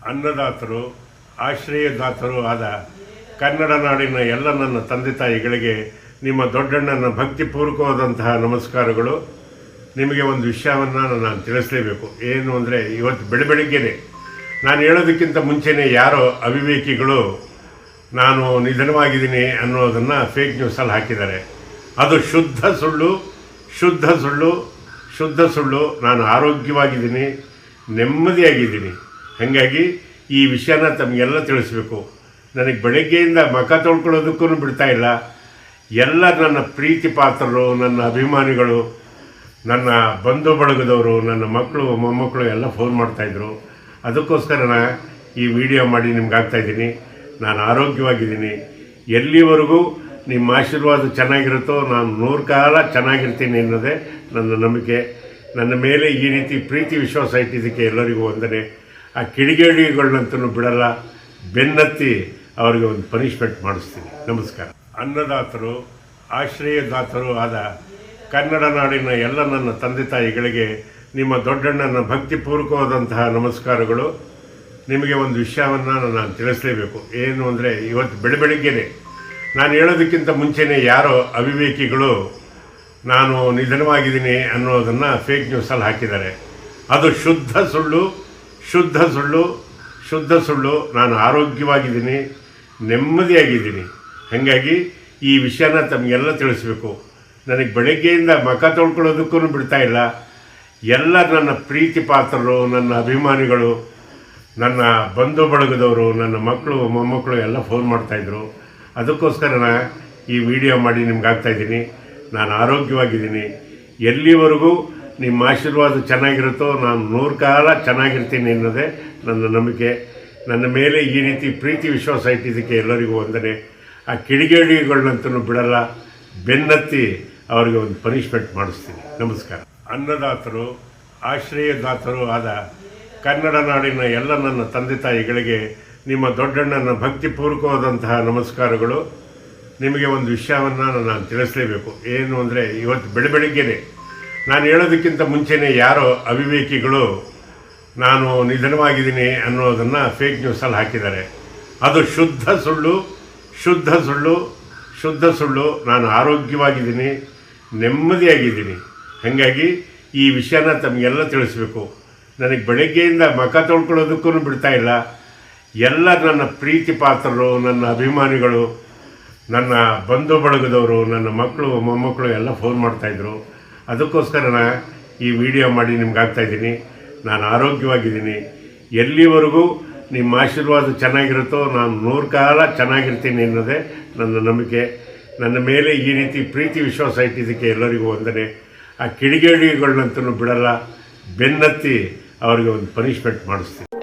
ಅನ್ನದಾತರು ಆಶ್ರಯದಾತರು ಆದ ಕನ್ನಡ ನಾಡಿನ ಎಲ್ಲ ನನ್ನ ತಂದೆ ತಾಯಿಗಳಿಗೆ ನಿಮ್ಮ ದೊಡ್ಡಣ್ಣನ ಭಕ್ತಿಪೂರ್ವಕವಾದಂತಹ ನಮಸ್ಕಾರಗಳು. ನಿಮಗೆ ಒಂದು ವಿಷಯವನ್ನು ನಾನು ತಿಳಿಸಲೇಬೇಕು. ಏನು ಅಂದರೆ, ಇವತ್ತು ಬೆಳಗ್ಗೆನೆ ನಾನು ಹೇಳೋದಕ್ಕಿಂತ ಮುಂಚೆನೇ ಯಾರೋ ಅವಿವೇಕಿಗಳು ನಾನು ನಿಧನವಾಗಿದ್ದೀನಿ ಅನ್ನೋದನ್ನು ಫೇಕ್ ನ್ಯೂಸಲ್ಲಿ ಹಾಕಿದ್ದಾರೆ. ಅದು ಶುದ್ಧ ಸುಳ್ಳು, ಶುದ್ಧ ಸುಳ್ಳು, ಶುದ್ಧ ಸುಳ್ಳು. ನಾನು ಆರೋಗ್ಯವಾಗಿದ್ದೀನಿ, ನೆಮ್ಮದಿಯಾಗಿದ್ದೀನಿ. ಹಾಗಾಗಿ ಈ ವಿಷಯನ ತಮಗೆಲ್ಲ ತಿಳಿಸ್ಬೇಕು. ನನಗೆ ಬೆಳಗ್ಗೆಯಿಂದ ಮುಖ ತೊಳ್ಕೊಳ್ಳೋದಕ್ಕೂ ಬಿಡ್ತಾ ಇಲ್ಲ. ಎಲ್ಲ ನನ್ನ ಪ್ರೀತಿ ಪಾತ್ರರು, ನನ್ನ ಅಭಿಮಾನಿಗಳು, ನನ್ನ ಬಂಧು ಬಳಗದವರು, ನನ್ನ ಮಕ್ಕಳು ಮೊಮ್ಮಕ್ಕಳು ಎಲ್ಲ ಫೋನ್ ಮಾಡ್ತಾಯಿದ್ರು. ಅದಕ್ಕೋಸ್ಕರ ಈ ವಿಡಿಯೋ ಮಾಡಿ ನಿಮ್ಗೆ ಆಗ್ತಾಯಿದ್ದೀನಿ. ನಾನು ಆರೋಗ್ಯವಾಗಿದ್ದೀನಿ. ಎಲ್ಲಿವರೆಗೂ ನಿಮ್ಮ ಆಶೀರ್ವಾದ ಚೆನ್ನಾಗಿರುತ್ತೋ ನಾನು 100 ಕಾಲ ಚೆನ್ನಾಗಿರ್ತೀನಿ ಅನ್ನೋದೇ ನನ್ನ ನಂಬಿಕೆ. ನನ್ನ ಮೇಲೆ ಈ ರೀತಿ ಪ್ರೀತಿ ವಿಶ್ವಾಸ ಇಟ್ಟಿದ್ದಕ್ಕೆ ಎಲ್ಲರಿಗೂ ವಂದನೆ. ಆ ಕಿಡಿಗೇಡಿಗಳನ್ನಂತೂ ಬಿಡಲ್ಲ, ಬೆನ್ನತ್ತಿ ಅವರಿಗೆ ಒಂದು ಪನಿಷ್ಮೆಂಟ್ ಮಾಡಿಸ್ತೀನಿ. ನಮಸ್ಕಾರ. ಅನ್ನದಾತರು ಆಶ್ರಯದಾತರು ಆದ ಕನ್ನಡ ನಾಡಿನ ಎಲ್ಲ ನನ್ನ ತಂದೆ ತಾಯಿಗಳಿಗೆ ನಿಮ್ಮ ದೊಡ್ಡಣ್ಣನ ಭಕ್ತಿಪೂರ್ವಕವಾದಂತಹ ನಮಸ್ಕಾರಗಳು. ನಿಮಗೆ ಒಂದು ವಿಷಯವನ್ನು ನಾನು ತಿಳಿಸಲೇಬೇಕು. ಏನು ಅಂದರೆ, ಇವತ್ತು ಬೆಳಗ್ಗೆನೆ ನಾನು ಹೇಳೋದಕ್ಕಿಂತ ಮುಂಚೆನೇ ಯಾರೋ ಅವಿವೇಕಿಗಳು ನಾನು ನಿಧನವಾಗಿದ್ದೀನಿ ಅನ್ನೋದನ್ನು ಫೇಕ್ ನ್ಯೂಸಲ್ಲಿ ಹಾಕಿದ್ದಾರೆ. ಅದು ಶುದ್ಧ ಸುಳ್ಳು, ಶುದ್ಧ ಸುಳ್ಳು, ಶುದ್ಧ ಸುಳ್ಳು. ನಾನು ಆರೋಗ್ಯವಾಗಿದ್ದೀನಿ, ನೆಮ್ಮದಿಯಾಗಿದ್ದೀನಿ. ಹಾಗಾಗಿ ಈ ವಿಷಯನ ತಮಗೆಲ್ಲ ತಿಳಿಸ್ಬೇಕು. ನನಗೆ ಬೆಳಗ್ಗೆಯಿಂದ ಮುಖ ತೊಳ್ಕೊಳ್ಳೋದಕ್ಕೂ ಬಿಡ್ತಾ ಇಲ್ಲ. ಎಲ್ಲ ನನ್ನ ಪ್ರೀತಿ ಪಾತ್ರರು, ನನ್ನ ಅಭಿಮಾನಿಗಳು, ನನ್ನ ಬಂಧು ಬಳಗದವರು, ನನ್ನ ಮಕ್ಕಳು ಮೊಮ್ಮಕ್ಕಳು ಎಲ್ಲ ಫೋನ್ ಮಾಡ್ತಾಯಿದ್ರು. ಅದಕ್ಕೋಸ್ಕರ ಈ ವಿಡಿಯೋ ಮಾಡಿ ನಿಮ್ಗೆ ಆಗ್ತಾಯಿದ್ದೀನಿ. ನಾನು ಆರೋಗ್ಯವಾಗಿದ್ದೀನಿ. ಎಲ್ಲಿವರೆಗೂ ನಿಮ್ಮ ಆಶೀರ್ವಾದ ಚೆನ್ನಾಗಿರುತ್ತೋ ನಾನು 100 ಕಾಲ ಚೆನ್ನಾಗಿರ್ತೀನಿ ಅನ್ನೋದೇ ನನ್ನ ನಂಬಿಕೆ. ನನ್ನ ಮೇಲೆ ಈ ರೀತಿ ಪ್ರೀತಿ ವಿಶ್ವಾಸ ಇಟ್ಟಿದ್ದಕ್ಕೆ ಎಲ್ಲರಿಗೂ ವಂದನೆ. ಆ ಕಿಡಿಗೇಡಿಗಳನ್ನಂತೂ ಬಿಡಲ್ಲ, ಬೆನ್ನತ್ತಿ ಅವರಿಗೆ ಒಂದು ಪನಿಷ್ಮೆಂಟ್ ಮಾಡಿಸ್ತೀನಿ. ನಮಸ್ಕಾರ. ಅನ್ನದಾತರು ಆಶ್ರಯದಾತರು ಆದ ಕನ್ನಡ ನಾಡಿನ ಎಲ್ಲ ನನ್ನ ತಂದೆ ತಾಯಿಗಳಿಗೆ ನಿಮ್ಮ ದೊಡ್ಡಣ್ಣನ ಭಕ್ತಿಪೂರ್ವಕವಾದಂತಹ ನಮಸ್ಕಾರಗಳು. ನಿಮಗೆ ಒಂದು ವಿಷಯವನ್ನು ನಾನು ತಿಳಿಸಲೇಬೇಕು. ಏನು ಅಂದರೆ, ಇವತ್ತು ಬೆಳಗ್ಗೆನೆ ನಾನು ಹೇಳೋದಕ್ಕಿಂತ ಮುಂಚೆನೇ ಯಾರೋ ಅವಿವೇಕಿಗಳು ನಾನು ನಿಧನವಾಗಿದ್ದೀನಿ ಅನ್ನೋದನ್ನು ಫೇಕ್ ನ್ಯೂಸಲ್ಲಿ ಹಾಕಿದ್ದಾರೆ. ಅದು ಶುದ್ಧ ಸುಳ್ಳು, ಶುದ್ಧ ಸುಳ್ಳು, ಶುದ್ಧ ಸುಳ್ಳು. ನಾನು ಆರೋಗ್ಯವಾಗಿದ್ದೀನಿ, ನೆಮ್ಮದಿಯಾಗಿದ್ದೀನಿ. ಹಾಗಾಗಿ ಈ ವಿಷಯನ ತಮಗೆಲ್ಲ ತಿಳಿಸ್ಬೇಕು. ನನಗೆ ಬೆಳಗ್ಗೆಯಿಂದ ಮುಖ ತೊಳ್ಕೊಳ್ಳೋದಕ್ಕೂ ಬಿಡ್ತಾ ಇಲ್ಲ. ಎಲ್ಲ ನನ್ನ ಪ್ರೀತಿ ಪಾತ್ರರು, ನನ್ನ ಅಭಿಮಾನಿಗಳು, ನನ್ನ ಬಂಧು ಬಳಗದವರು, ನನ್ನ ಮಕ್ಕಳು ಮೊಮ್ಮಕ್ಕಳು ಎಲ್ಲ ಫೋನ್ ಮಾಡ್ತಾಯಿದ್ರು. ಅದಕ್ಕೋಸ್ಕರ ಈ ವಿಡಿಯೋ ಮಾಡಿ ನಿಮ್ಗೆ ಆಗ್ತಾಯಿದ್ದೀನಿ. ನಾನು ಆರೋಗ್ಯವಾಗಿದ್ದೀನಿ. ಎಲ್ಲಿವರೆಗೂ ನಿಮ್ಮ ಆಶೀರ್ವಾದ ಚೆನ್ನಾಗಿರುತ್ತೋ ನಾನು 100 ಕಾಲ ಚೆನ್ನಾಗಿರ್ತೀನಿ ಅನ್ನೋದೇ ನನ್ನ ನಂಬಿಕೆ. ನನ್ನ ಮೇಲೆ ಈ ರೀತಿ ಪ್ರೀತಿ ವಿಶ್ವಾಸ ಇಟ್ಟಿದ್ದಕ್ಕೆ ಎಲ್ಲರಿಗೂ ವಂದನೆ. ಆ ಕಿಡಿಗೇಡಿಗಳನ್ನಂತೂ ಬಿಡಲ್ಲ, ಬೆನ್ನತ್ತಿ ಅವರಿಗೆ ಒಂದು ಪನಿಷ್ಮೆಂಟ್ ಮಾಡಿಸ್ತೀನಿ.